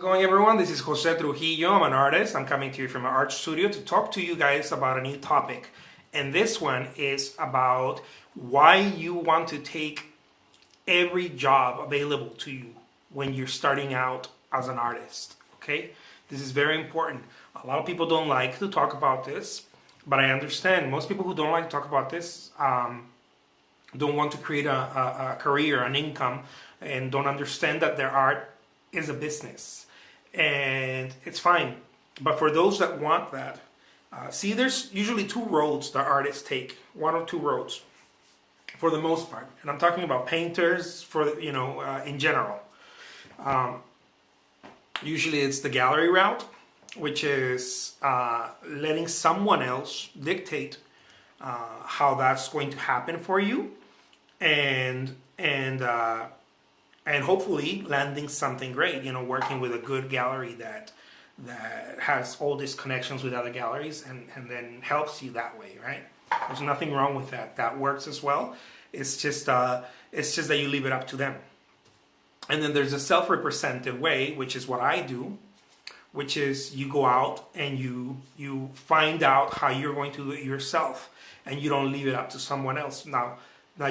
Going everyone, this is Jose Trujillo. I'm an artist. I'm coming to you from an art studio to talk to you guys about a new topic. And this one is about why you want to take every job available to you when you're starting out as an artist. Okay? This is very important. A lot of people don't like to talk about this, but I understand. Most people who don't like to talk about this don't want to create a career, an income, and don't understand that their art is a business. And it's fine. But for those that want that, see, there's usually two roads that artists take, one or two roads, for the most part. And I'm talking about painters in general. Usually it's the gallery route, which is letting someone else dictate how that's going to happen for you, and hopefully landing something great, working with a good gallery that has all these connections with other galleries and then helps you that way, right? There's nothing wrong with that. That works as well. It's just that you leave it up to them. And then there's a self-represented way, which is what I do, which is you go out and you find out how you're going to do it yourself, and you don't leave it up to someone else. Now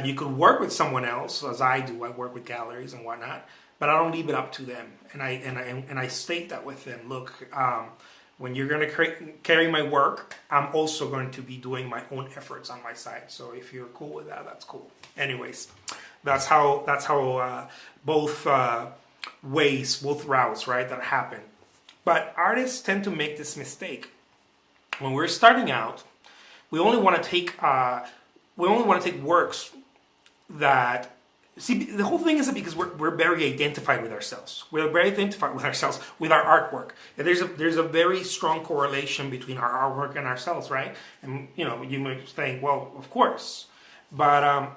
you could work with someone else, as I do. I work with galleries and whatnot, but I don't leave it up to them. And I state that with them. Look, when you're going to carry my work, I'm also going to be doing my own efforts on my side. So if you're cool with that, that's cool. Anyways, that's how both routes, right, that happen. But artists tend to make this mistake. When we're starting out, we only want to take works that, see, the whole thing is that because we're very identified with ourselves. We're very identified with ourselves, with our artwork. And there's a very strong correlation between our artwork and ourselves, right? And you might think, well, of course. But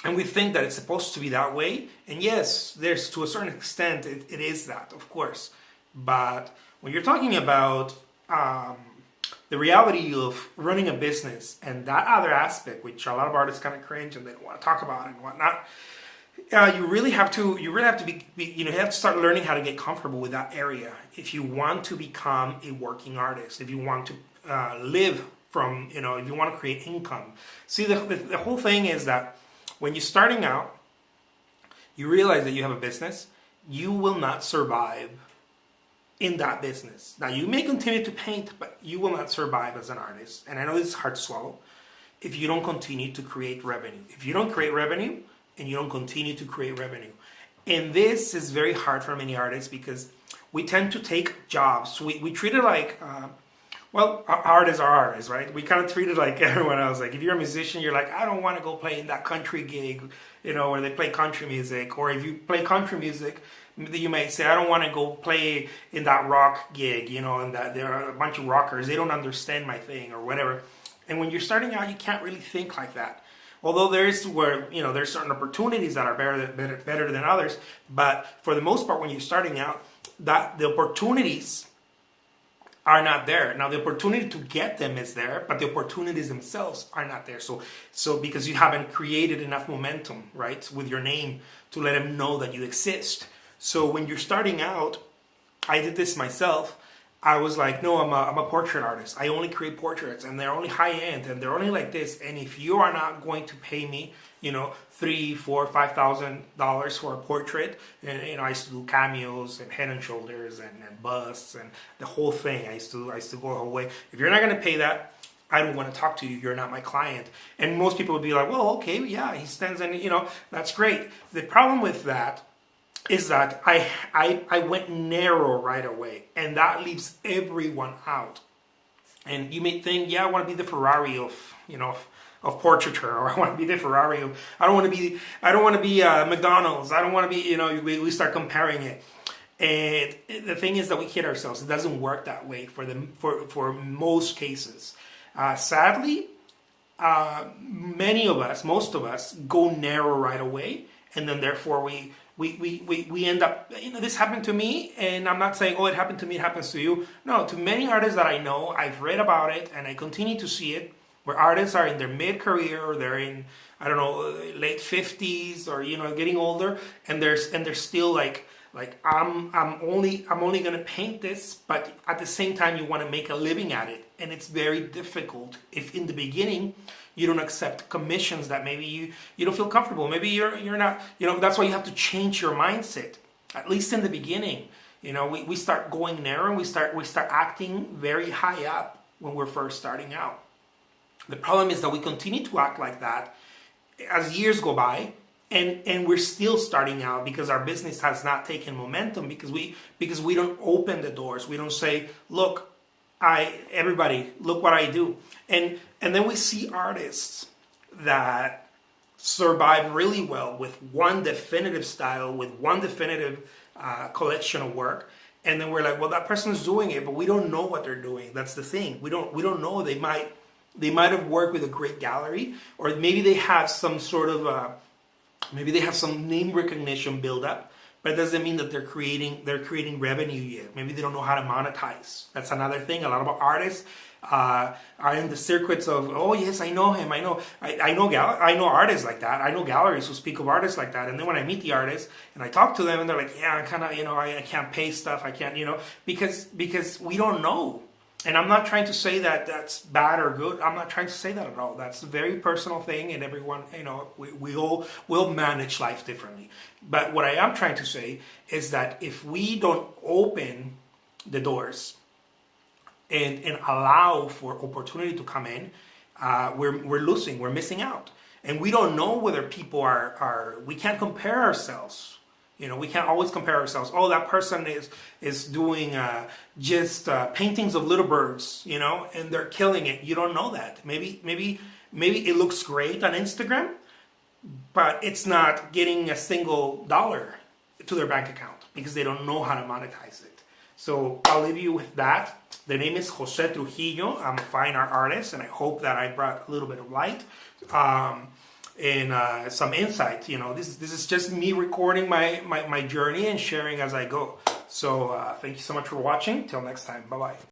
and we think that it's supposed to be that way. And yes, there's, to a certain extent, it is that, of course. But when you're talking about the reality of running a business and that other aspect, which a lot of artists kind of cringe and they don't want to talk about and whatnot, you really have to you have to start learning how to get comfortable with that area if you want to become a working artist, if you want to live from, if you want to create income. See, the whole thing is that when you're starting out, you realize that you have a business, you will not survive in that business. Now, you may continue to paint, but you will not survive as an artist. And I know this is hard to swallow if you don't continue to create revenue. If you don't create revenue and you don't continue to create revenue. And this is very hard for many artists because we tend to take jobs. We treat it like, artists are artists, right? We kind of treat it like everyone else. Like if you're a musician, you're like, I don't want to go play in that country gig, where they play country music. Or if you play country music, you might say, I don't want to go play in that rock gig, and that there are a bunch of rockers. They don't understand my thing or whatever. And when you're starting out, you can't really think like that. Although there's certain opportunities that are better than others. But for the most part, when you're starting out, that the opportunities are not there. Now, the opportunity to get them is there, but the opportunities themselves are not there. So because you haven't created enough momentum, right, with your name to let them know that you exist. So when you're starting out, I did this myself. I was like, no, I'm a portrait artist. I only create portraits, and they're only high end, and they're only like this. And if you are not going to pay me, $3,000, $4,000, $5,000 for a portrait, and I used to do cameos and head and shoulders and busts and the whole thing. I used to go the whole way. If you're not going to pay that, I don't want to talk to you. You're not my client. And most people would be like, well, okay, yeah, he stands and that's great. The problem with that is that I went narrow right away, and that leaves everyone out. And you may think, yeah, I want to be the Ferrari of portraiture, or I want to be the Ferrari of, I don't want to be McDonald's. I don't want to be, we start comparing it. And the thing is that we kid ourselves. It doesn't work that way for most cases. Sadly, most of us go narrow right away, and then therefore we end up, this happened to me, and I'm not saying, it happened to me, it happens to you. No, to many artists that I know, I've read about it, and I continue to see it, where artists are in their mid-career, or they're in, late 50s, or, getting older, and they're still like Like I'm only gonna paint this, but at the same time you want to make a living at it, and it's very difficult if in the beginning you don't accept commissions that maybe you don't feel comfortable. Maybe you're not. That's why you have to change your mindset. At least in the beginning, we start going narrow, and we start acting very high up when we're first starting out. The problem is that we continue to act like that as years go by, and we're still starting out because our business has not taken momentum, because we don't open the doors. We don't say, look, everybody, look what I do. And then we see artists that survive really well with one definitive style, with one definitive collection of work. And then we're like, well, that person's doing it, but we don't know what they're doing. That's the thing. We don't know. They might have worked with a great gallery, or maybe they have some sort of maybe they have some name recognition build up, but it doesn't mean that they're creating revenue yet. Maybe they don't know how to monetize. That's another thing. A lot of artists are in the circuits of, oh yes, I know him. I know artists like that. I know galleries who speak of artists like that. And then when I meet the artists and I talk to them, and they're like, yeah, I kind of, I can't pay stuff. I can't, because we don't know. And I'm not trying to say that that's bad or good. I'm not trying to say that at all. That's a very personal thing, and everyone, we all will manage life differently. But what I am trying to say is that if we don't open the doors and allow for opportunity to come in, we're losing, we're missing out. And we don't know whether people we can't compare ourselves. We can't always compare ourselves. Oh, that person is doing just paintings of little birds, and they're killing it. You don't know that. Maybe it looks great on Instagram, but it's not getting a single dollar to their bank account because they don't know how to monetize it. So I'll leave you with that. The name is Jose Trujillo. I'm a fine art artist, and I hope that I brought a little bit of light. And some insight. This is just me recording my journey and sharing as I go. So thank you so much for watching. Till next time. Bye-bye.